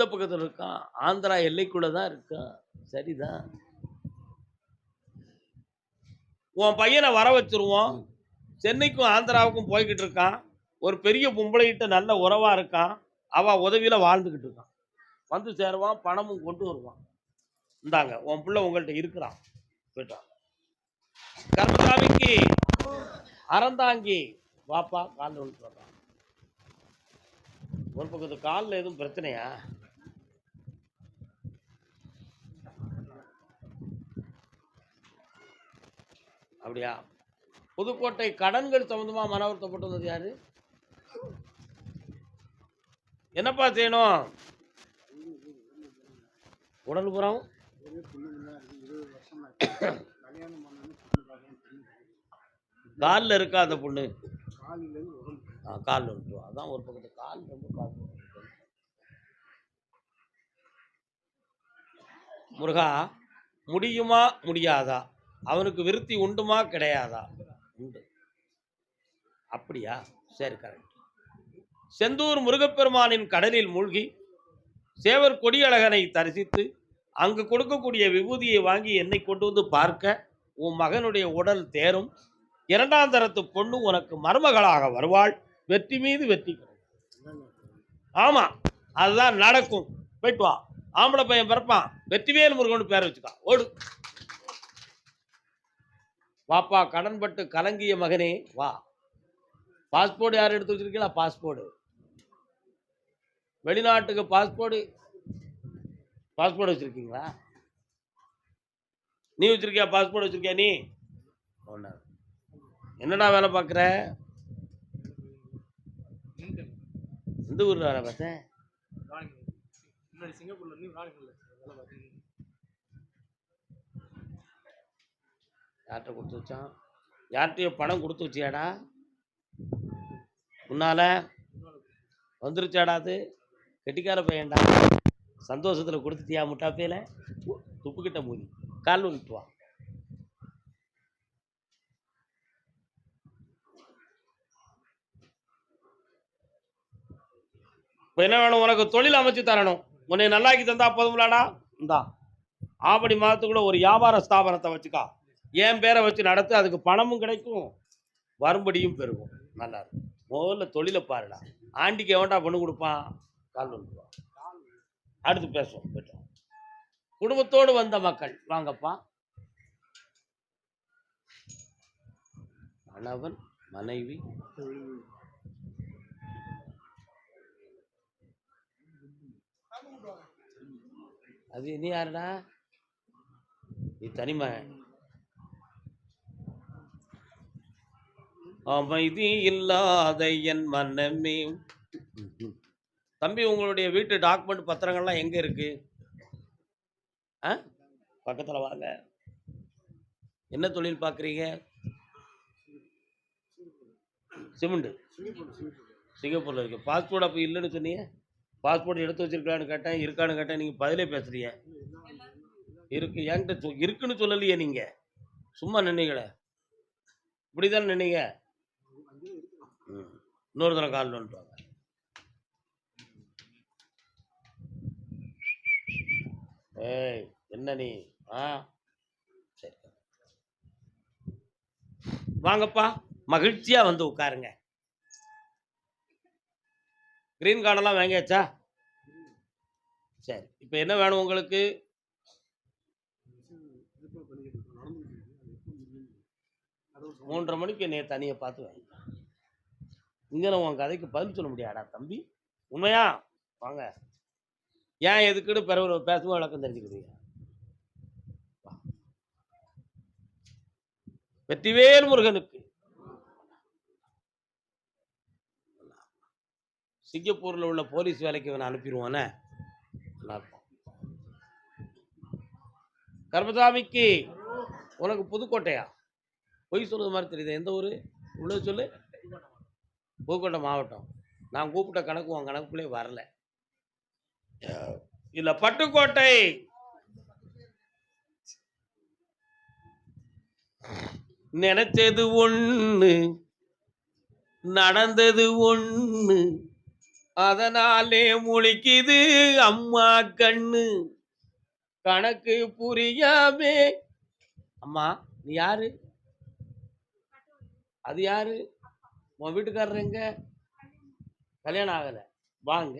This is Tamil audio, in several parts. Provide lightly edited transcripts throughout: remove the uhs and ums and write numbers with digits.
எந்த பக்கத்தில் இருக்கான்? ஆந்திரா எல்லைக்குள்ள தான் இருக்கான். சரிதான். உன் பையனை வர வச்சிருவோம். சென்னைக்கும் ஆந்திராவுக்கும் போய்கிட்டு இருக்கான். ஒரு பெரிய பொம்பளைகிட்ட நல்ல உறவா இருக்கான். அவ உதவியில வாழ்ந்துகிட்டு இருக்கான். வந்து சேருவான், பணமும் கொண்டு வருவான். இந்தாங்க உன் பிள்ளை உங்கள்கிட்ட இருக்கிறான். போயிட்டான். கருப்பசாமிக்கு அறந்தாங்கி வாப்பா காலில் விழுந்து வர்றான். ஒரு பக்கத்து காலில் எதுவும் பிரச்சனையா? அப்படியா? புதுக்கோட்டை கடன்கள் சம்பந்தமா மன வருத்தப்பட்டது யாரு? என்னப்பா செய்யணும்? உடல் புறம் காலில் இருக்கா அந்த பொண்ணு? காலில் இருக்கு. அதான் ஒரு பக்கத்து கால் ரொம்ப பார்த்து. முருகா, முடியுமா முடியாதா? அவனுக்கு விருத்தி உண்டுமா கிடையாதா? உண்டு. அப்படியா? சரி, கரெக்ட். செந்தூர் முருகப்பெருமானின் கடலில் மூழ்கி சேவர் கொடியழகனை தரிசித்து அங்கு கொடுக்கக்கூடிய விபூதியை வாங்கி என்னை கொண்டு வந்து பார்க்க உன் மகனுடைய உடல் தேரும். இரண்டாம் தரத்து பொண்ணு உனக்கு மருமகளாக வருவாள். வெற்றி மீது வெற்றி. ஆமா, அதுதான் நடக்கும். போயிட்டு வா. ஆம்பளை பையன் பிறப்பான். வெற்றிவேல் முருகன் பேர் வச்சுக்கா. ஓடு வாப்பா. கடன்பட்டு கலங்கிய மகனே வா. பாஸ்போர்ட் யார் எடுத்து வச்சிருக்கீங்களா? பாஸ்போர்ட், வெளிநாட்டுக்கு பாஸ்போர்ட் வச்சிருக்கீங்களா? நீ வச்சிருக்கியா? பாஸ்போர்ட் வச்சிருக்கியா? நீ என்னடா வேலை பார்க்குற? எந்த ஊர்ல வேலை பார்த்தேன்? யார்கிட்ட கொடுத்து வச்சான்? யார்கிட்டயோ பணம் கொடுத்து வச்சியாடா? முன்னால வந்துருச்சாடா? அது கெட்டிக்கார பையன்டா. சந்தோஷத்தில் கொடுத்துட்டியா? முட்டாப்பையில துப்புக்கிட்ட மூடி கால் விட்டு வா. இப்போ என்ன வேணும் உனக்கு? தொழில் அமைச்சு தரணும். உன்னை நல்லாக்கி தந்தா போதும்லாடா. இந்தா ஆவணி மாதத்துக்குள்ள ஒரு வியாபார ஸ்தாபனத்தை வச்சுக்கா. என் பேரை வச்சு நடத்து. அதுக்கு பணமும் கிடைக்கும், வரும்படியும் பெருகும். நல்லா இருக்கும். முதல்ல தொழிலை பாருடா. ஆண்டிக்கு எவன்டா பொண்ணு கொடுப்பான்? கால் வந்துடுவா. அடுத்து பேசுவோம். போயிட்டோம். குடும்பத்தோடு வந்த மக்கள் வாங்கப்பா. கணவன், மனைவி, அது நீ யாருடா? நீ தனிமை. அமைதி இல்லாத என் மனமே. தம்பி, உங்களுடைய வீட்டு டாக்குமெண்ட் பத்திரங்கள்லாம் எங்க இருக்கு? பக்கத்தில் வாங்க. என்ன தொழில் பார்க்குறீங்க? சிமெண்ட். சிங்கப்பூரில் இருக்கு. பாஸ்போர்ட் அப்போ இல்லைன்னு சொன்னீங்க. பாஸ்போர்ட் எடுத்து வச்சிருக்கலான்னு கேட்டேன், இருக்கான்னு கேட்டேன். நீங்கள் பதிலே பேசுறீங்க. இருக்கு. என்கிட்ட இருக்குன்னு சொல்லலையே. நீங்கள் சும்மா நின்னீங்களே. இப்படிதான் நின்னீங்க. இன்னொரு தடவை கால் வந்துட்டு. ஏய், என்ன நீ? சரி, வாங்கப்பா. மகிழ்ச்சியா வந்து உட்காருங்க. கிரீன் கார்டெல்லாம் வாங்கியாச்சா? சரி, இப்போ என்ன வேணும் உங்களுக்கு? மூன்றரை மணிக்கு என்னைய தனியை பார்த்து வாங்க. இங்கே உன் கதைக்கு பதில் சொல்ல முடியாடா தம்பி. உண்மையா? வாங்க. ஏன் எதுக்குன்னு பிறகு பேசுவோம், விளக்கம் தெரிஞ்சுக்கிறீங்க. வெற்றிவேல் முருகனுக்கு. சிங்கப்பூரில் உள்ள போலீஸ் வேலைக்கு நான் அனுப்பிடுவானே. கருப்பசாமிக்கு உனக்கு புதுக்கோட்டையா? பொய் சொல்றது மாதிரி தெரியுது. எந்த ஊர்? உள்ள சொல்லு. புதுக்கோட்டை மாவட்டம். நான் கூப்பிட்ட கணக்கு உன் கணக்குள்ளே வரல. இல்ல, பட்டுக்கோட்டை. நினைச்சது ஒண்ணு, நடந்தது ஒண்ணு. அதனாலே முழிக்குது அம்மா கண்ணு கணக்கு புரியாமே. அம்மா நீ யாரு? அது யாரு? உன் வீட்டுக்காரர் எங்க? கல்யாணம் ஆகல. வாங்க.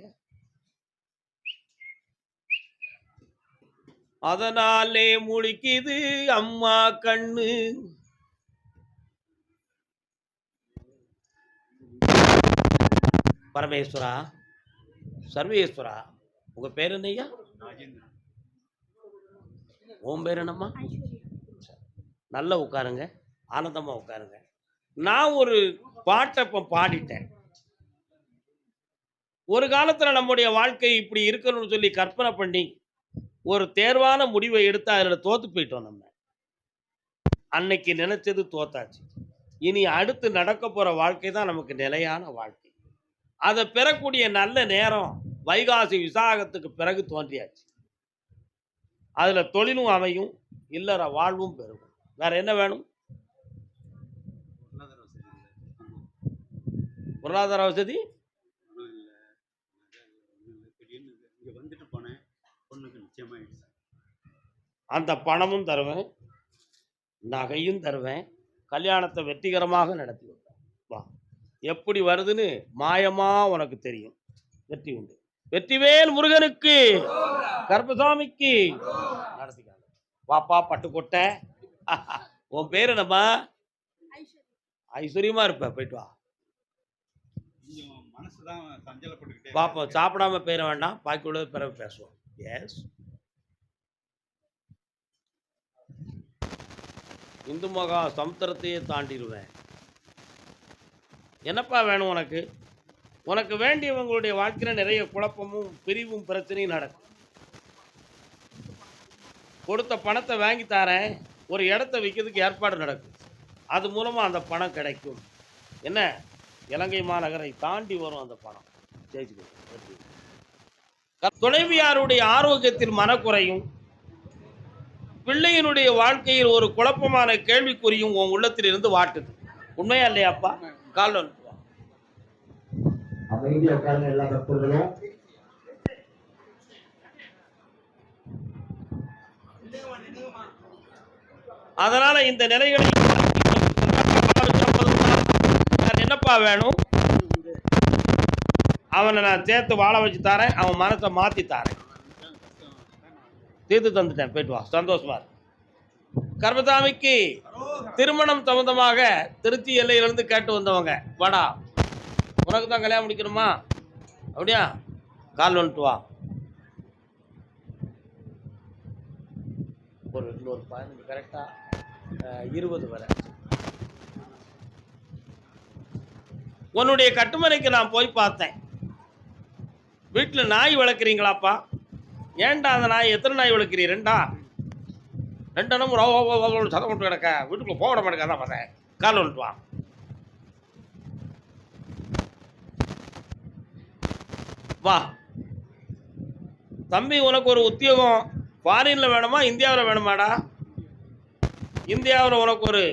அதனாலே முழிக்குது அம்மா கண்ணு. பரமேஸ்வரா, சர்வேஸ்வரா, உங்க பேர் என்னய்யா? உன் பேர் என்னம்மா? நல்லா உட்காருங்க, ஆனந்தமா உட்காருங்க. நான் ஒரு பாட்டை இப்ப பாடிட்டேன். ஒரு காலத்துல நம்முடைய வாழ்க்கை இப்படி இருக்கணும்னு சொல்லி கற்பனை பண்ணி ஒரு தேர்வான முடிவை எடுத்து அதுல தோத்து போயிட்டோம். நம்ம அன்னைக்கு நினைச்சது தோத்தாச்சு. இனி அடுத்து நடக்க போற வாழ்க்கை தான் நமக்கு நிலையான வாழ்க்கை. அதை பெறக்கூடிய நல்ல நேரம் வைகாசி விசாகத்துக்கு பிறகு தோன்றியாச்சு. அதுல தொழிலும் அமையும், இல்லற வாழ்வும் பெருகும். வேற என்ன வேணும்? பொருளாதார வசதி அந்த பணமும் தருவேன், நகையும் தருவேன், கல்யாணத்தை வெற்றிகரமாக நடத்தி வைப்பேன். வா, எப்படி வருதுன்னு மாயமா உனக்கு தெரியும். வெற்றி உண்டு. வெற்றிவேல் முருகனுக்கு, கருப்பசாமிக்கு. நடத்திக்காங்க. வாப்பா பட்டுக்கொட்டை. உன் பேர் என்னம்மா? ஐஸ்வர்யமா இருப்ப. போயிட்டு வா. பாப்பா சாப்பிடாம பேர வேண்டாம், பாக்கி உள்ளது பிறகு பேசுவோம். எஸ், இந்து மகா சமுத்திரத்தையே தாண்டிடுவேன். என்னப்பா வேணும் உனக்கு? உனக்கு வேண்டியவங்களுடைய வாழ்க்கையில் நிறைய குழப்பமும் பிரிவும் பிரச்சனையும் நடக்கும். கொடுத்த பணத்தை வாங்கி தரேன், ஒரு இடத்த விற்கிறதுக்கு ஏற்பாடு நடக்கும். அது மூலமாக அந்த பணம் கிடைக்கும். என்ன, இலங்கை மாநகரை தாண்டி வரும் அந்த பணம். துணைவியாருடைய ஆரோக்கியத்தில் மனக்குறையும், பிள்ளையினுடைய வாழ்க்கையில் ஒரு குழப்பமான கேள்விக்குறியும் உன் உள்ளத்தில் இருந்து வாட்டுது. உண்மையா இல்லையாப்பா? கால் அமைதியா உட்காருங்க எல்லா பக்தர்களும். அதனால இந்த நிலைகளை என்னப்பா வேணும்? அவனை நான் சேர்த்து வாழ வச்சு தரேன், அவன் மனசை மாத்தி தரேன். தீர்த்து தந்துட்டேன். போயிட்டு வா, சந்தோஷமா. கர்மசாமிக்கு திருமணம் சம்பந்தமாக திருச்சி எல்லையிலிருந்து கேட்டு வந்தவங்க, வாடா, உனக்கு தான் கல்யாணம் முடிக்கணுமா? அப்படியா? கால் வந்துட்டு வா. ஒரு இன்னொரு 15 கரெக்டா 20 வரை. உன்னுடைய கட்டுமனைக்கு நான் போய் பார்த்தேன். வீட்டில் நாய் வளர்க்குறீங்களாப்பா? ஏன்டா அந்த நாய்? எத்தனை நாய் வளர்க்குறீ? 2 2 சதம் விட்டு கிடக்க, வீட்டுக்குள்ள போக விட மாட்டேங்க. தான் பார்த்தேன். கால் வந்துட்டு வா. வா தம்பி, உனக்கு ஒரு உத்தியோகம் ஃபாரின்ல வேணுமா இந்தியாவில் வேணுமாடா? இந்தியாவில் உனக்கு ஒரு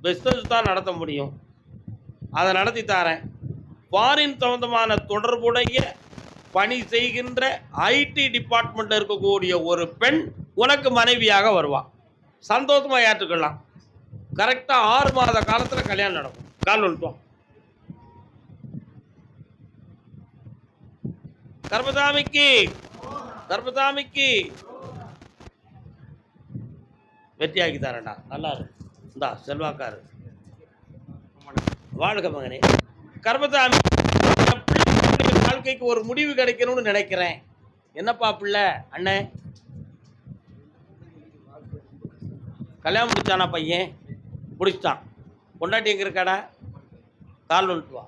பிஸ்னஸ் தான் நடத்த முடியும், அதை நடத்தி தரேன். ஃபாரின் சம்பந்தமான தொடர்புடைய பணி செய்கின்ற ஐடி டிபார்ட்மெண்ட்ல இருக்கக்கூடிய ஒரு பெண் உனக்கு மனைவியாக வருவா. சந்தோஷமா ஏற்றுக்கலாம். கரெக்டா 6 மாத காலத்துல கல்யாணம் நடக்கும். கால் வந்துட்டோம். கர்மசாமிக்கு, கர்மசாமிக்கு வெற்றியாக்கி தரேன்டா. நல்லா இருக்கு. இந்தா செல்வாக்காரு. வாழ்க மகனே. கர்மசாமி, வாழ்க்கைக்கு ஒரு முடிவு கிடைக்கணும்னு நினைக்கிறேன். என்னப்பா பிள்ளை? அண்ணே கல்யாணம் முடிச்சானா? பையன் முடிச்சிட்டான். பொண்டாட்டி எங்க இருக்காடா? கால் வந்துட்டு வா.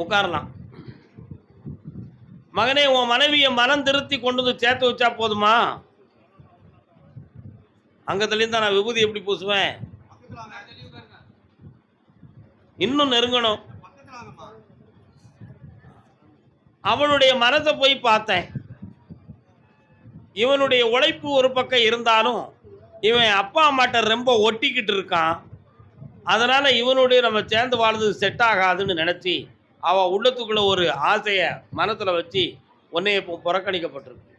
உட்காரலாம். மகனே, உன் மனைவியை மனம் திருத்தி கொண்டு வந்து சேர்த்து வச்சா போதுமா? அங்கத்துலேருந்து நான் விபூதி எப்படி பூசுவேன்? இன்னும் நெருங்கணும். அவளுடைய மனத்தை போய் பார்த்தேன். இவனுடைய உழைப்பு ஒரு பக்கம் இருந்தாலும் இவன் அப்பா அம்மாட்ட ரொம்ப ஒட்டிக்கிட்டு இருக்கான். அதனால இவனுடைய நம்ம சேர்ந்து வாழ்றது செட் ஆகாதுன்னு நினைச்சு அவ உள்ளத்துக்குள்ள ஒரு ஆசைய மனசுல வச்சு உன்னைய இப்போ புறக்கணிக்கப்பட்டிருக்கு.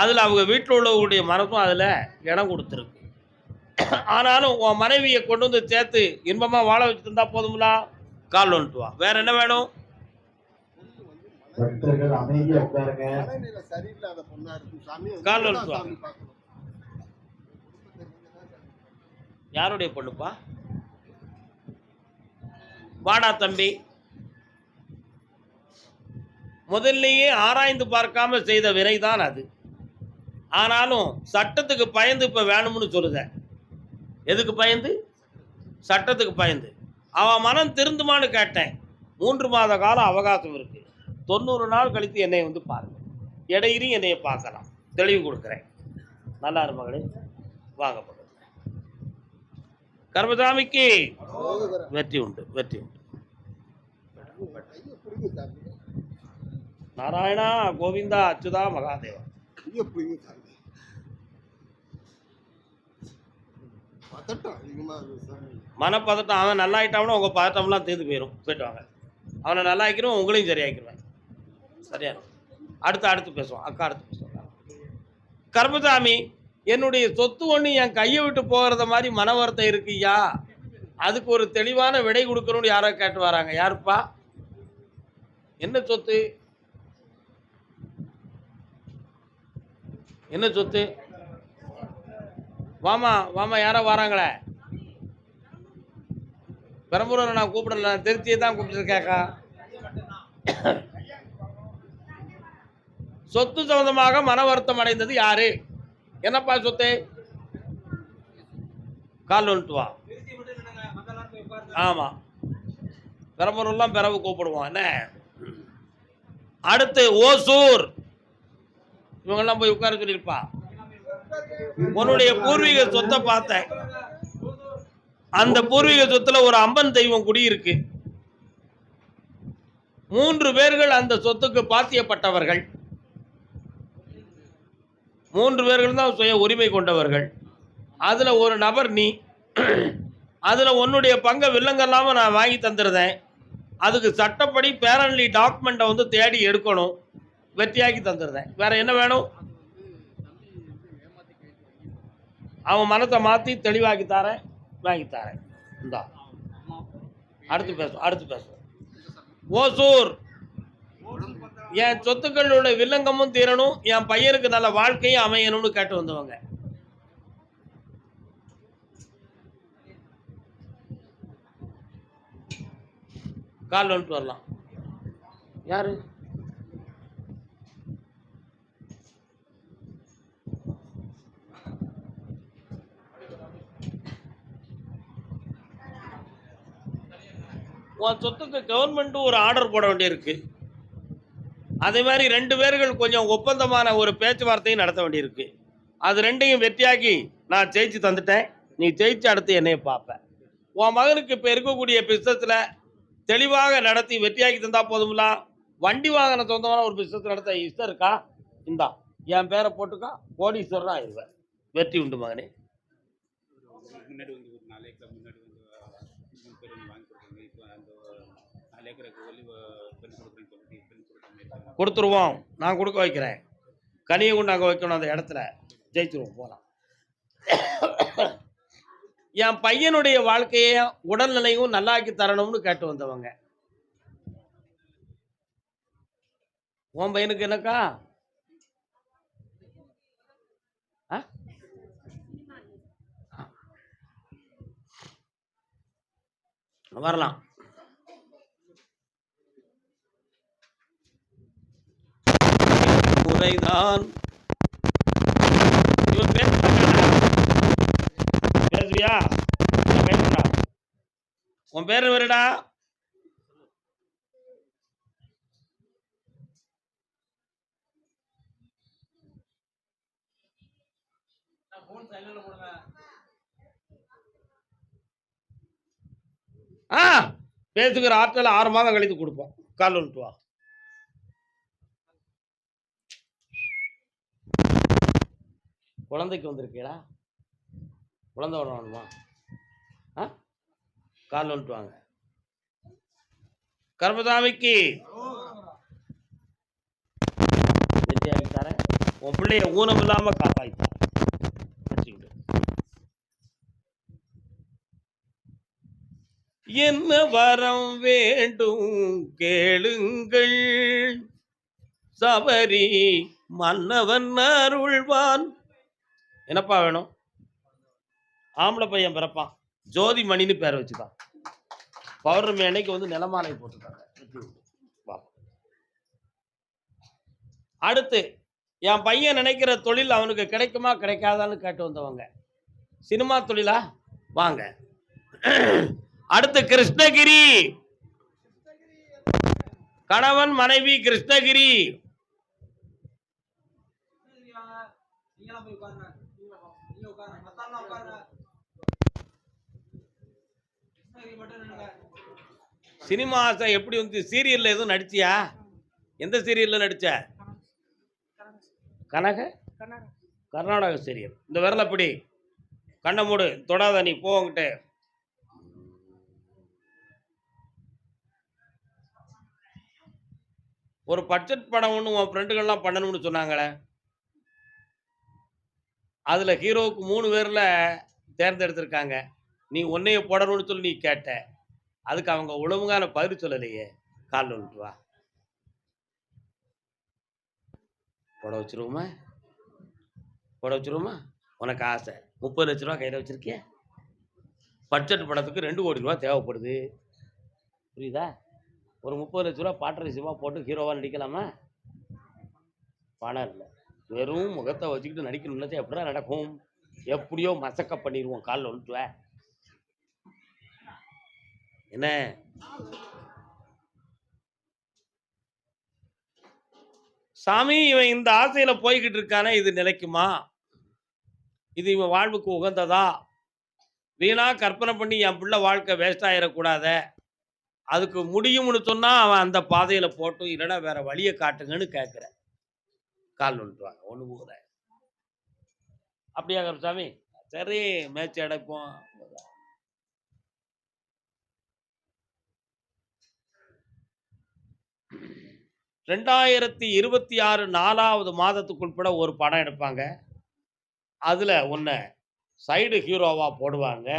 அதுல அவங்க வீட்டில் உள்ளவங்களுடைய மனசும் அதுல இடம் கொடுத்துருக்கு. ஆனாலும் உன் மனைவியை கொண்டு வந்து சேர்த்து இன்பமா வாழ வச்சுட்டு இருந்தா போதுங்களா? கால் வந்துட்டு வா. வேற என்ன வேணும்? பக்தர்கள் அமைதியா உட்காருங்க. மனநிலை சரியில்லாத பொண்ணா இருக்கு சாமி. கால் அதுதான் வந்துட்டு வா. சாமி பார்க்கணும். யாருடைய பொண்ணுப்பா? வாடா தம்பி. முதல்லயே ஆராய்ந்து பார்க்காம செய்த வினைதான் அது. ஆனாலும் சட்டத்துக்கு பயந்து இப்ப வேணும்னு சொல்லுத. எதுக்கு பயந்து? சட்டத்துக்கு பயந்து. அவன் மனம் திருந்துமான்னு கேட்டேன். 3 மாத காலம் அவகாசம் இருக்கு. 90 நாள் கழித்து என்னை வந்து பாருங்க. இடையிறி என்னைய பார்க்கலாம். தெளிவு கொடுக்குறேன். நல்லா இரு மகளே. வாங்க பக்கத்துல. கர்மசாமிக்கு வெற்றி உண்டு, வெற்றி உண்டு. கையை பிடிங்க சாமி. நாராயணா கோவிந்தா அச்சுதா மகாதேவா. கையை பிடிங்க சாமி. பதட்டம் அதிகமா இருக்கு சாமி. மனப்பதட்டம். அவன் நல்லா ஆயிட்டான்னா உங்க பதட்டம்லாம் தீர்ந்து போயிடும். போயிட்டு வாங்க. அவனை நல்லா ஆக்கிடுவோம், உங்களையும் சரியாக்கிடுவேன். சரியா? அடுத்து பேசுவோம். அக்கா அடுத்து பேசுவோம். கர்மசாமி, என்னுடைய சொத்து ஒன்று என் கையை விட்டு போகிறத மாதிரி மன வருத்தம் இருக்குய்யா. அதுக்கு ஒரு தெளிவான விடை கொடுக்கணும்னு யாரோ கேட்டு வராங்க. யாருப்பா? என்ன சொத்து? என்ன சொத்து? வாமா வாமா, யாரோ வராங்களே. பெரம்பூரில் நான் கூப்பிடல, நான் திருச்சியை தான் கூப்பிட்டுருக்கேக்கா. சொத்து சம்பந்தமாக மன வருத்தம் அடைந்தது யாரு? என்னப்பா சொத்து? கால் வந்துட்டு வா. ஆமா, பெரம்பூர்லாம் பிறவு கூப்பிடுவோம். என்ன அடுத்து? ஓசூர். இவங்கெல்லாம் போய் உட்கார சொல்லியிருப்பா. உன்னுடைய பூர்வீக சொத்தை பார்த்தேன். அந்த பூர்வீக சொத்துல ஒரு அம்மன் தெய்வம் குடியிருக்கு. 3 பேர்கள் அந்த சொத்துக்கு பாத்தியப்பட்டவர்கள். 3 பேர்கள் தான் சுய உரிமை கொண்டவர்கள். அதுல ஒரு நபர் நீ. அதுல உன்னுடைய பங்கை வில்லங்கல்லாம நான் வாங்கி தந்துருந்தேன். அதுக்கு சட்டப்படி பேரன்லி டாக்குமெண்ட்டை வந்து தேடி எடுக்கணும். வெற்றியாக்கி தந்துருந்தேன். வேற என்ன வேணும்? அவன் மனத்தை மாற்றி தெளிவாக்கி தரேன், வாங்கி தரேன். இந்தா அடுத்து பேசுவோம். ஓசூர். என் சொத்துக்களோட வில்லங்கமும் தீரணும், என் பையனுக்கு நல்ல வாழ்க்கையும் அமையணும்னு கேட்டு வந்தவங்க. கால் வந்துட்டு வரலாம். யாரு? உன் சொத்துக்கு கவர்மெண்ட் ஒரு ஆர்டர் போட வேண்டியிருக்கு. அதே மாதிரி 2 பேர்கள் கொஞ்சம் ஒப்பந்தமான ஒரு பேச்சுவார்த்தையும் நடத்த வேண்டியிருக்கு. அது 2ஐயும் வெற்றியாக்கி நான் ஜெயிச்சு தந்துட்டேன். நீ ஜெயிச்சு அடுத்து என்னைய பார்ப்பேன். உன் மகனுக்கு இப்போ இருக்கக்கூடிய பிஸ்னஸில் தெளிவாக நடத்தி வெற்றியாக்கி தந்தா போதும்ல. வண்டி வாகன சொந்தமான ஒரு பிஸ்னஸ் நடத்த இஷ்டம் இருக்கா? இந்தா என் பேரை போட்டுக்கா, கோடீஸ்வரன் ஆயிடுவேன். வெற்றி உண்டு மகனே. முன்னாடி வந்து ஒரு 4 ஏக்கர் முன்னாடி வந்து 3 பேர் வந்து வாங்கி கொடுத்தாங்க. இப்போ அந்த 4 ஏக்கருக்கு ஒலி பெண் கொடுக்குறேன்னு சொல்லிட்டு பெண் கொடுக்க கொடுத்துருவோம். நான் கொடுக்க வைக்கிறேன். கனியை கொண்டு அங்கே வைக்கணும். அந்த இடத்துல ஜெயிச்சிருவோம். போகலாம். என் பையனுடைய வாழ்க்கையையும் உடல்நிலையும் நல்லாக்கி தரணும்னு கேட்டு வந்தவங்க. உன் பையனுக்கு என்னக்கா? வரலாம். முறைதான். இவன் பேசுவியா? பேசுறா. உன் பேரு வருடா? பேசுகிற ஆற்றல் 6 மாதம் கழித்து கொடுப்போம். கால் வந்துட்டு வா. குழந்தைக்கு வந்திருக்கீங்களா? குழந்தை வரணுமா? ஆ, கால் வந்துட்டு வாங்க. கர்மசாமிக்கு வெற்றியாகித்தார உன் பிள்ளைய ஊனம் இல்லாம காப்பாய்த்தார். என்ன வரம் வேண்டும் கேளுங்கள், சபரி மன்னவன் அருள்வான். என்னப்பா வேணும்? ஆம்பளை பையன் பிறப்பான், ஜோதி மணின்னு பேரை வச்சுக்கான். பௌர்ணமி அன்னைக்கு வந்து நிலமாலை போட்டுருக்காங்க. அடுத்து என் பையன் நினைக்கிற தொழில் அவனுக்கு கிடைக்குமா கிடைக்காதான்னு கேட்டு வந்தவங்க. சினிமா தொழிலா? வாங்க. அடுத்து கிருஷ்ணகிரி, கணவன் மனைவி கிருஷ்ணகிரி. சினிமா ஆசை எப்படி வந்து? சீரியல்ல எதுவும் நடிச்சியா? எந்த சீரியல்ல நடிச்ச? கர்நாடக சீரியல். இந்த விரல பிடி, கண்ணை மூடு, தொடாத, நீ போங்கிட்டு. ஒரு பட்ஜெட் படம் ஒன்று உன் ஃப்ரெண்டுகள்லாம் பண்ணணும்னு சொன்னாங்களே, அதில் ஹீரோவுக்கு 3 பேரில் தேர்ந்தெடுத்திருக்காங்க. நீ ஒன்றைய போடணும்னு சொல்லி நீ கேட்ட, அதுக்கு அவங்க ஒழுங்கான பதில் சொல்லலையே. கால் வந்துட்டு வா, போட வச்சிருவோமா? போட வச்சிருவோமா? உனக்கு ஆசை 30 லட்ச ரூபா கையில் வச்சிருக்கிய. பட்ஜெட் படத்துக்கு 2 கோடி ரூபா தேவைப்படுது, புரியுதா? ஒரு 30 லட்ச ரூபா பாட்டரிசிவா போட்டு ஹீரோவா நடிக்கலாமா? பணம் இல்லை, வெறும் முகத்தை வச்சுக்கிட்டு நடிக்கணும்னா எப்படிதான் நடக்கும்? எப்படியோ மசக்க பண்ணிடுவோம். காலில் வந்துட்டு என்ன? சாமி, இவன் இந்த ஆசையில போய்கிட்டு இருக்கானே, இது நிலைக்குமா? இது இவன் வாழ்வுக்கு உகந்ததா? வீணா கற்பனை பண்ணி என் பிள்ளை வாழ்க்கை வேஸ்ட் ஆயிடக்கூடாத, அதுக்கு முடியும்னு சொன்னா அவன் அந்த பாதையில போட்டு, இல்லைன்னா வேற வழியை காட்டுங்கன்னு கேட்கிற. கால் வந்துட்டுவாங்க, ஒண்ணு போகிற. அப்படியா கருசாமி? சரி, மேட்ச் அடைப்போம். 2026 4வது மாதத்துக்குள்பட ஒரு படம் எடுப்பாங்க. அதுல ஒன்ன சைடு ஹீரோவா போடுவாங்க.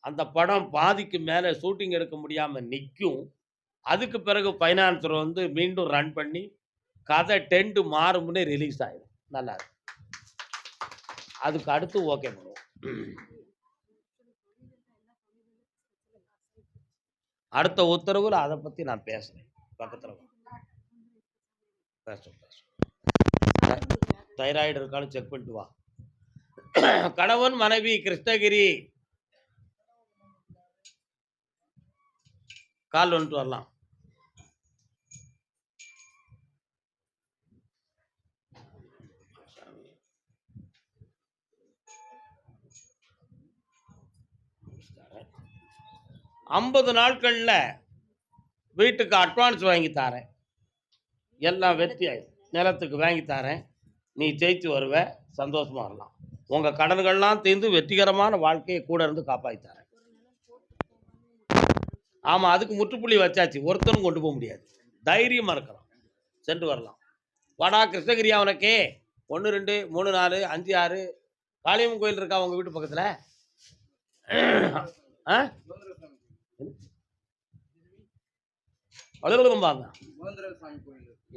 அந்த படம் பாதிக்கு மேல ஷூட்டிங் எடுக்க முடியாம நிற்கும். அதுக்கு பிறகு ஃபைனான்சர் வந்து மீண்டும் ரன் பண்ணி கதை டென்ட் மாறும்னே ரிலீஸ் ஆயிடும். நல்லா இருக்கும். அதுக்கு அடுத்து ஓகே பண்ணுவோம். அடுத்த உத்தரவுல அதை பத்தி நான் பேசுறேன். பக்கத்துல பேசும். தைராய்டு இருக்கான்னு செக் பண்ணிட்டு வா. கணவன் மனைவி கிருஷ்ணகிரி, கால் வந்துட்டு வரலாம். ஐம்பது நாட்கள்ல வீட்டுக்கு அட்வான்ஸ் வாங்கி தரேன். எல்லாம் வெற்றி நிலத்துக்கு வாங்கி தரேன். நீ ஜெயிச்சு வருவ, சந்தோஷமா வரலாம். உங்க கடன்கள்லாம் தீர்ந்து வெற்றிகரமான வாழ்க்கையை கூட இருந்து காப்பாற்றி தரேன். ஆமா, அதுக்கு முற்றுப்புள்ளி வச்சாச்சு. ஒருத்தரும் கொண்டு போக முடியாது. தைரியமா இருக்கலாம், சென்று வரலாம். வாடா கிருஷ்ணகிரியா உனக்கே? 1 2 3 4 5 6 காளியம்மன் கோயில் இருக்கா உங்க வீட்டு பக்கத்துல? அலுவலகம்பாங்க.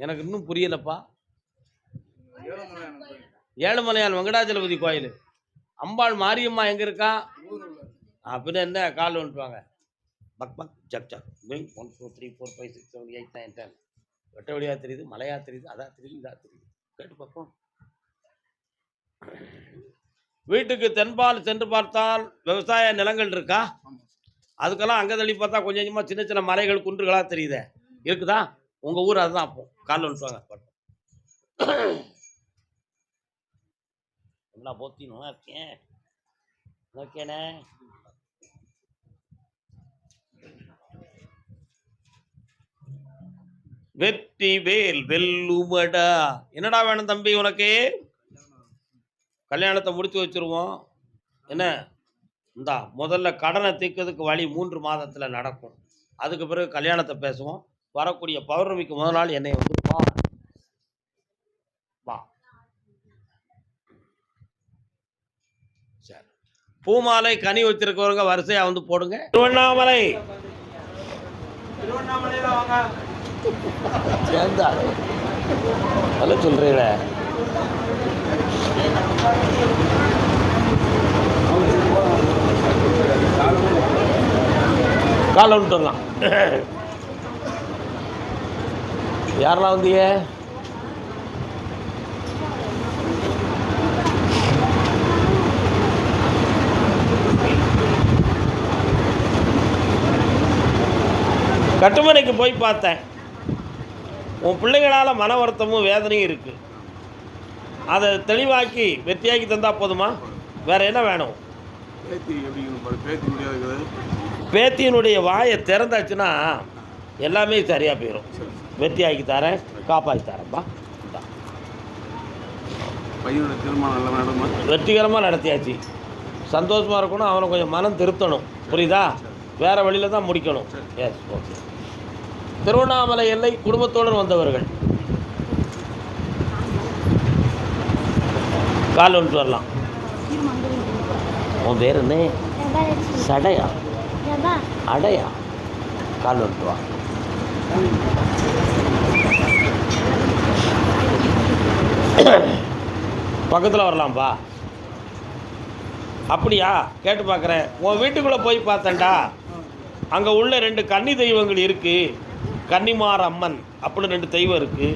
எனக்கு இன்னும் புரியலப்பா. ஏழுமலையான் வெங்கடாஜலபதி கோயில். அம்பாள் மாரியம்மா எங்க இருக்கா? அப்படின்னு என்ன? கால் வந்துட்டுவாங்க. பக் பக் ஜக் ஜக் 1 2 3 4 5 6 7 8 9 10. வெட்ட வழியா தெரியுது, மலையா தெரியுது, அதா தெரியுது, இதா தெரியுது. கேட்டு பார்ப்போம். வீட்டுக்கு தென்பால் சென்று பார்த்தால் விவசாய நிலங்கள் இருக்கா? அதுக்கெல்லாம் அங்கே தள்ளி பார்த்தா கொஞ்சம் கொஞ்சமா சின்ன சின்ன மலைகள் குன்றுகளா தெரியுதே, இருக்குதா? உங்க ஊர் அதுதான். அப்போ கால் வந்துட்டுவாங்க. என்ன போத்தி நல்லா இருக்கேன், ஓகேண்ணே. வெற்றி வேல் வெல்லுமடா. என்னடா வேணும் தம்பி உனக்கு? கல்யாணத்தை முடித்து வச்சுருவோம். என்ன இந்தா முதல்ல கடனை தீர்க்கிறதுக்கு வழி 3 மாதத்தில் நடக்கும். அதுக்கு பிறகு கல்யாணத்தை பேசுவோம். வரக்கூடிய பௌர்ணமிக்கு முதல் நாள் என்னை வந்து வா வா. சரி, பூமாலை கனி வச்சிருக்கவங்க வரிசையா வந்து போடுங்க. திருவண்ணாமலை திருவண்ணாமலையில வாங்க. சேர்ந்தா அதெல்லாம் சொல்றீங்களே. காலை விட்டுடலாம். யாரெல்லாம் வந்தீங்க? கட்டுமனைக்கு போய் பார்த்தேன். உன் பிள்ளைகளால் மன வருத்தமும் வேதனையும் இருக்குது. அதை தெளிவாக்கி வெற்றியாக்கி தந்தால் போதுமா? வேற என்ன வேணும்? பேத்தியினுடைய வாயை திறந்தாச்சுன்னா எல்லாமே சரியாக போயிடும். வெற்றியாக்கி தரேன், காப்பாற்றி தரேன்ப்பா. பையனோட திருமணம் வெற்றிகரமாக நடத்தியாச்சு. சந்தோஷமாக இருக்கணும். அவனை கொஞ்சம் மனம் திருத்தணும். புரியுதா? வேறு வழியில் தான் முடிக்கணும். S, okay. திருவண்ணாமலை எல்லை குடும்பத்தோடு வந்தவர்கள் கால் வந்துட்டு வரலாம். உன் பேர் என்ன? சடையா அடையா? கால் வந்துட்டு வா. பக்கத்தில் வரலாம்ப்பா. அப்படியா? கேட்டு பார்க்குறேன். உன் வீட்டுக்குள்ளே போய் பார்த்தேன்டா. அங்கே உள்ள 2 கன்னி தெய்வங்கள் இருக்குது. கன்னிமார் அம்மன் அப்படின்னு 2 தெய்வம் இருக்குது.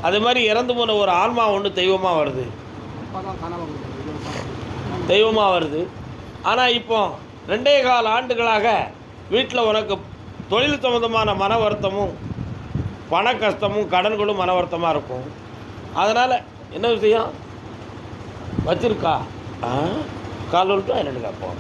அதே மாதிரி இறந்து போன ஒரு ஆன்மா ஒன்று தெய்வமாக வருது. ஆனால் இப்போ 2.25 ஆண்டுகளாக வீட்டில் உனக்கு தொழில் சம்மந்தமான மன வருத்தமும் பண கஷ்டமும் கடன்களும் மன வருத்தமாக இருக்கும். அதனால் என்ன விஷயம் வச்சிருக்கா? கால் விட்டு என்னென்னு கேட்போம்.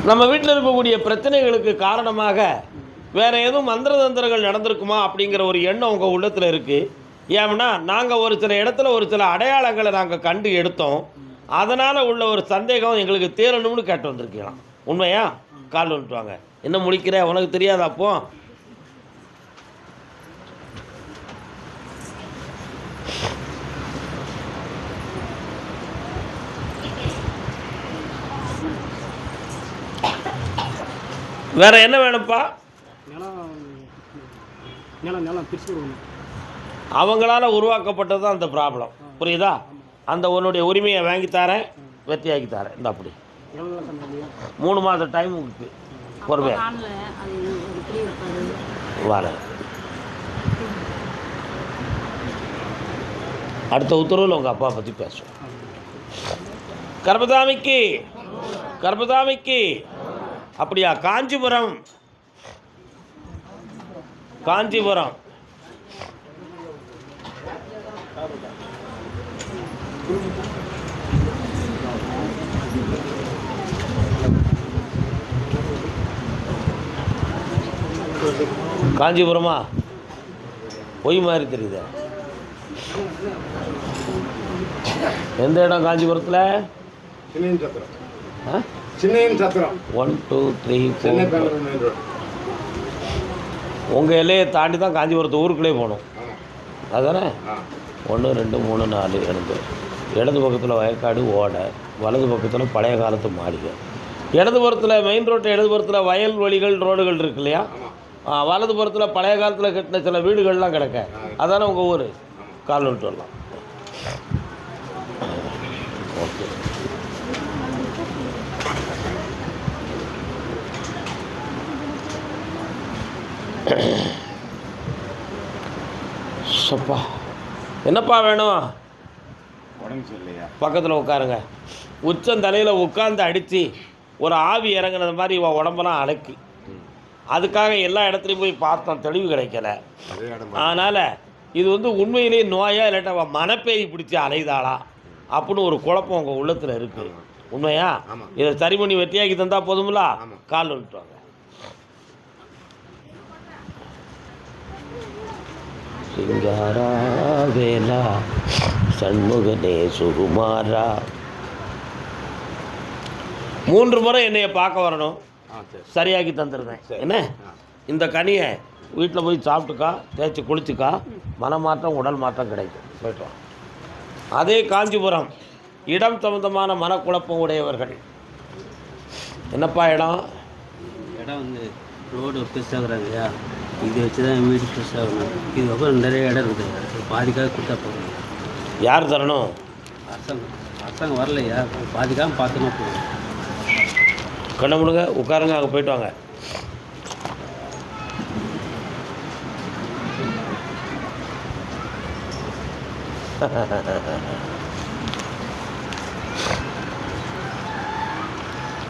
நம்ம வீட்டில் இருக்கக்கூடிய பிரச்சனைகளுக்கு காரணமாக வேறு எதுவும் மந்திர தந்திரங்கள் நடந்திருக்குமா அப்படிங்கிற ஒரு எண்ணம் உங்கள் உள்ளத்தில் இருக்குது. ஏன்னா நாங்கள் ஒரு சில இடத்துல ஒரு சில அடையாளங்களை நாங்கள் கண்டு எடுத்தோம். அதனால் உள்ள ஒரு சந்தேகம் எங்களுக்கு தீரணும்னு கேட்டு வந்திருக்கலாம். உண்மையா? கால் வந்துட்டு வாங்க. என்ன முடிக்கிற? உனக்கு தெரியாதா? அப்போ வேற என்ன வேணும்ப்பா? அவங்களால உருவாக்கப்பட்டது தான் அந்த ப்ராப்ளம். புரியுதா? அந்த உன்னுடைய உரிமையை வாங்கி தரேன், வெற்றியாக்கி தரேன். இந்த அப்படி 3 மாதம் டைம் இருக்குது. பொறுமையா வர. அடுத்த உத்தரவில் உங்கள் அப்பா பற்றி பேசுவோம். கர்பதாமிக்கு கர்பதாமிக்கு. அப்படியா? காஞ்சிபுரம் காஞ்சிபுரம் காஞ்சிபுரமா? பொய் மாதிரி தெரியுது. எந்த இடம் காஞ்சிபுரத்தில்? சின்னையன் சத்திரம் 1 2 3 4. உங்கள் எல்லையை தாண்டி தான் காஞ்சிபுரத்து ஊருக்குள்ளே போகணும். அதுதானே? 1 2 3 4 5. இடது பக்கத்தில் வயக்காடு ஓடை, வலது பக்கத்தில் பழைய காலத்து மாளிகை. இடதுபுறத்தில் மெயின் ரோட்டு இடதுபுறத்தில் வயல்வெளிகள் ரோடுகள் இருக்கு இல்லையா? வலதுபுறத்தில் பழைய காலத்தில் கட்டின சில வீடுகள்லாம் கிடக்க. அதானே உங்கள் ஊர்? கால் விட்டு வரலாம். ஓகே. சப்பா, என்னப்பா வேணும்? உடம்பு சரியில்லையா? பக்கத்தில் உட்காருங்க. உச்சந்தலையில் உட்காந்து அடித்து ஒரு ஆவி இறங்குனது மாதிரி இவன் உடம்பெல்லாம் அடக்கி, அதுக்காக எல்லா இடத்துலையும் போய் பார்த்தோம், தெளிவு கிடைக்கல. அதனால் இது வந்து உண்மையிலேயே நோயா இல்லாட்ட அவன் மனப்பேய் பிடிச்சி அலைதாளா அப்படின்னு ஒரு குழப்பம் உங்கள் உள்ளத்தில் இருக்குது. உண்மையா? ஆமாம். இதை சரி பண்ணி வெட்டியாக்கி தந்தால் போதுங்களா? ஆமாம். கால் விட்டுவாங்க. சிங்காரா வேலா சண்முகனே சுகுமாரா. 3 முறை என்னைய பார்க்க வரணும், சரி. சரியாக்கி தந்துடுறேன். சரி. என்ன, ஆ. இந்த கனியை வீட்டில் போய் சாப்பிட்டுக்கா, தேய்ச்சி குளிச்சுக்கா, மனமாற்றம் உடல் மாற்றம் கிடைக்கும். போய்ட்டு வா. அதே காஞ்சிபுரம் இடம் சம்பந்தமான மனக்குழப்பம் உடையவர்கள். என்னப்பா இடம்? இடம் வந்து ரோடு பெருசாகிறாங்க இல்லையா, இது வச்சு தான் வீடு பெருசாகணும். இதுக்கப்புறம் நிறைய இடம் இருக்குது, பாதிக்காக கொடுத்தா போதும். யார் தரணும்? அரசாங்கம் வரலையா, பாதிக்காமல் பார்த்தோன்னா போதும். கண்ண முழுங்க உட்காருங்க, அங்கே போயிட்டு வாங்க.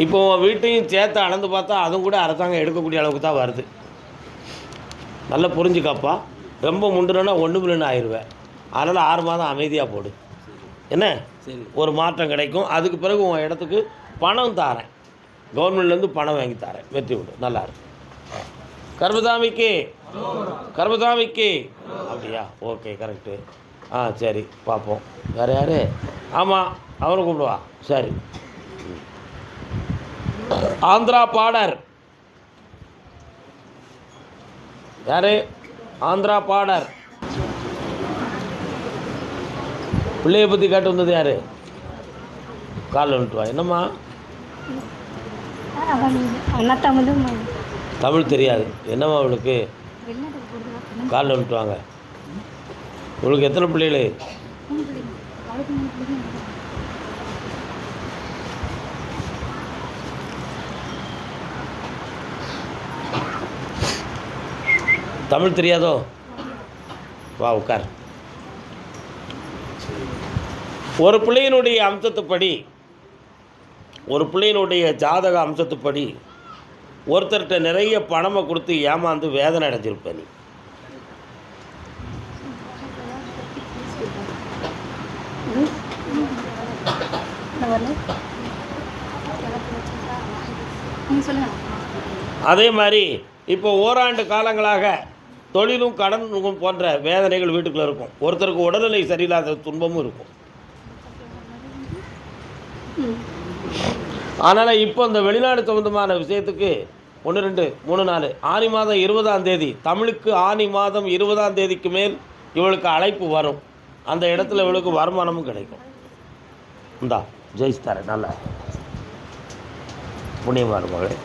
இப்போ உன் வீட்டையும் சேர்த்து அளந்து பார்த்தா அதுவும் கூட அரசாங்கம் எடுக்கக்கூடிய அளவுக்கு தான் வருது. நல்லா புரிஞ்சுக்காப்பா. ரொம்ப முண்டுனா 1 ஆயிடுவேன். அதனால் 6 மாதம் அமைதியாக போடு. என்ன, சரி, ஒரு மாற்றம் கிடைக்கும். அதுக்கு பிறகு உன் இடத்துக்கு பணம் தாரேன், கவர்மெண்ட்லேருந்து பணம் வாங்கி தரேன். வெற்றி விடு, நல்லா இருக்கு. கர்மசாமிக்கு கர்மசாமிக்கு அப்படியா? Okay, correct. சரி, பார்ப்போம். வேறு யார்? ஆமாம், அவனை கூப்பிடுவா. சரி. ஆந்திரா பாடர் யார்? ஆந்திரா பாடர். பிள்ளையை பற்றி கேட்டு வந்தது யார்? காலில் வந்துட்டுவா. என்னம்மா? தமிழ் தெரியாது. என்னம்மா அவளுக்கு? காலில் வந்துட்டுவாங்க. உங்களுக்கு எத்தனை பிள்ளைகள்? தமிழ் தெரியாதோ? வா, உட்கார். ஒரு பிள்ளையினுடைய அம்சத்துப்படி, ஒரு பிள்ளையினுடைய ஜாதக அம்சத்துப்படி ஒருத்தர்கிட்ட நிறைய பணமை கொடுத்து ஏமாந்து வேதனை அடைஞ்சிருப்ப நீ. அதே மாதிரி இப்போ ஓராண்டு காலங்களாக தொழிலும் கடன் போன்ற வேதனைகள் வீட்டுக்குள்ளே இருக்கும். ஒருத்தருக்கு உடல்நிலை சரியில்லாத துன்பமும் இருக்கும். அதனால் இப்போ இந்த வெளிநாடு சம்பந்தமான விஷயத்துக்கு 1, 2, 3, 4 ஆனி மாதம் 20ஆம் தேதி, தமிழுக்கு ஆனி மாதம் 20ஆம் தேதிக்கு மேல் இவளுக்கு அழைப்பு வரும். அந்த இடத்துல இவளுக்கு வருமானமும் கிடைக்கும். இந்தா ஜெயிச்சுத்தாரேன். நல்லா புண்ணியமான மகளே.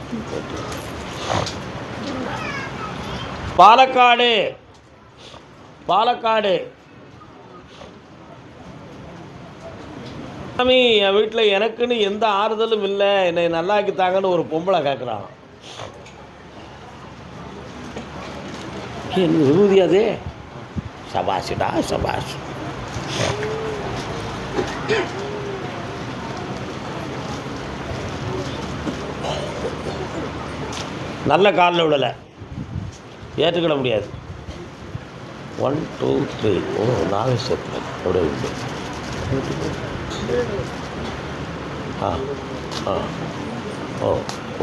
பாலக்காடு பாலக்காடு சாமி, என் வீட்டில் எனக்குன்னு எந்த ஆறுதலும் இல்லை, என்னை நல்லாக்கித்தாங்கன்னு ஒரு பொம்பளை கேட்குறான். என் விபூதி அதே. சபாஷிடா, சபாஷ். நல்ல காலில் விடலை, ஏற்றுக்கிட முடியாது. 1, 2, 3. ஓ, 4 செட்டில் அப்படியே விட்டு. ஓ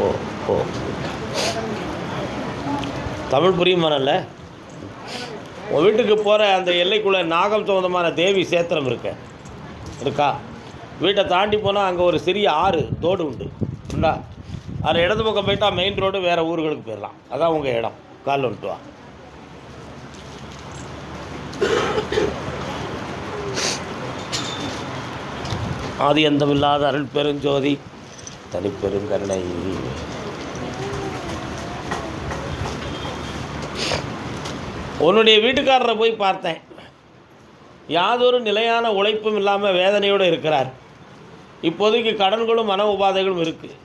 ஓ ஓ தமிழ் புரியுமானல்ல? உன் வீட்டுக்கு போகிற அந்த எல்லைக்குள்ளே நாகம் சம்பந்தமான தேவி சேத்திரம் இருக்கா? வீட்டை தாண்டி போனால் அங்கே ஒரு சிறிய ஆறு தோடு உண்டு. உண்டா? அதில் இடது பக்கம் போயிட்டா மெயின் ரோடு, வேறு ஊர்களுக்கு போயிடலாம். அதான் உங்கள் இடம். காலில் வந்துட்டு வா. ஆதி அந்தமில்லாத அருள் பெருஞ்சோதி தனிப்பெருங்கருணை. உன்னுடைய வீட்டுக்காரரை போய் பார்த்தேன். யாதொரு நிலையான உழைப்பும் இல்லாமல் வேதனையோடு இருக்கிறார். இப்போதைக்கு கடன்களும் மன உபாதைகளும் இருக்குது.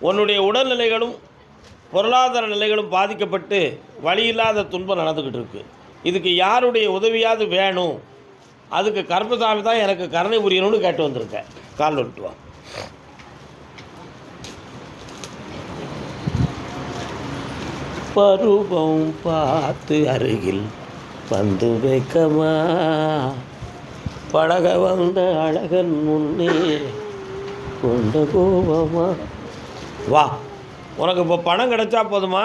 உன்னுடைய உடல்நிலைகளும் பொருளாதார நிலைகளும் பாதிக்கப்பட்டு வழியில்லாத துன்பம் நடந்துக்கிட்டு இருக்கு. இதுக்கு யாருடைய உதவியாவது வேணும், அதுக்கு கர்மசாமி தான் எனக்கு கருணை புரியணும்னு கேட்டு வந்திருக்கேன். கால் விட்டுவா. பருவம் பார்த்து அருகில் வந்து வைக்கமா, பழக வந்த அழகன் முன்னே கொண்ட கோபமா. வா, உனக்கு இப்போ பணம் கிடைச்சா போதுமா?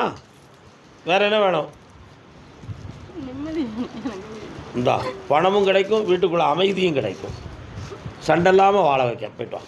வேற என்ன வேணும்? இந்தா பணமும் கிடைக்கும், வீட்டுக்குள்ளே அமைதியும் கிடைக்கும், சண்டை இல்லாமல் வாழ வைக்க. போய்ட்டு வா.